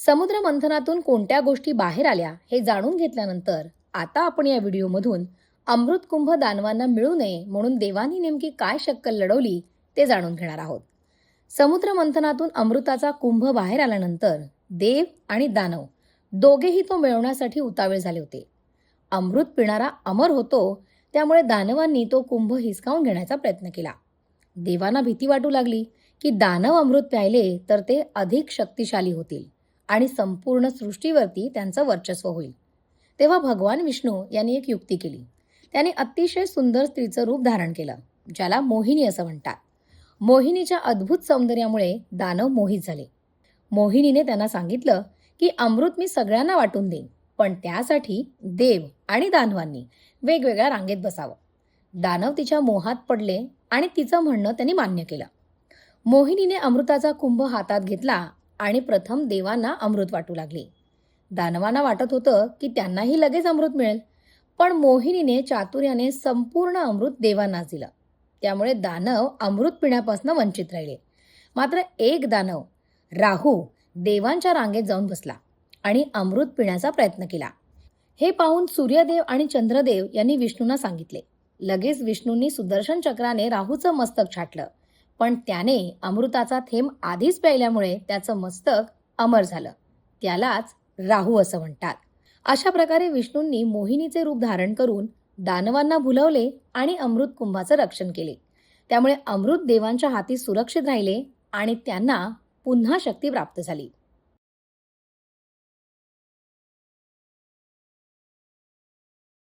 समुद्र मंथनातून कोणत्या गोष्टी बाहेर आल्या हे जाणून घेतल्यानंतर आता आपण या व्हिडिओमधून अमृत कुंभ दानवांना मिळू नये म्हणून देवानी नेमकी काय शक्कल लढवली ते जाणून घेणार आहोत. समुद्र मंथनातून अमृताचा कुंभ बाहेर आल्यानंतर देव आणि दानव दोघेही तो मिळवण्यासाठी उतावळे झाले होते. अमृत पिणारा अमर होतो, त्यामुळे दानवांनी तो कुंभ हिसकावून घेण्याचा प्रयत्न केला. देवांना भीती वाटू लागली की दानव अमृत प्यायले तर ते अधिक शक्तिशाली होतील आणि संपूर्ण सृष्टीवरती त्यांचं वर्चस्व होईल. तेव्हा भगवान विष्णू यांनी एक युक्ती केली. त्यांनी अतिशय सुंदर स्त्रीचं रूप धारण केलं, ज्याला मोहिनी असं म्हणतात. मोहिनीच्या अद्भुत सौंदर्यामुळे दानव मोहित झाले. मोहिनीने त्यांना सांगितलं की अमृत मी सगळ्यांना वाटून देईन, पण त्यासाठी देव आणि दानवांनी वेगवेगळ्या रांगेत बसावं. दानव तिच्या मोहात पडले आणि तिचं म्हणणं त्यांनी मान्य केलं. मोहिनीने अमृताचा कुंभ हातात घेतला आणि प्रथम देवांना अमृत वाटू लागली. दानवांना वाटत होतं की त्यांनाही लगेच अमृत मिळेल, पण मोहिनीने चातुर्याने संपूर्ण अमृत देवांनाच दिलं. त्यामुळे दानव अमृत पिण्यापासून वंचित राहिले. मात्र एक दानव राहू देवांच्या रांगेत जाऊन बसला आणि अमृत पिण्याचा प्रयत्न केला. हे पाहून सूर्यदेव आणि चंद्रदेव यांनी विष्णूंना सांगितले. लगेच विष्णूंनी सुदर्शन चक्राने राहूचं मस्तक छाटलं, पण त्याने अमृताचा थेंब आधीच प्यायल्यामुळे त्याचं मस्तक अमर झालं. त्यालाच राहू असं म्हणतात. अशा प्रकारे विष्णूंनी मोहिनीचे रूप धारण करून दानवांना भुलवले आणि अमृत कुंभाचं रक्षण केले. त्यामुळे अमृत देवांच्या हाती सुरक्षित राहिले आणि त्यांना पुन्हा शक्ती प्राप्त झाली.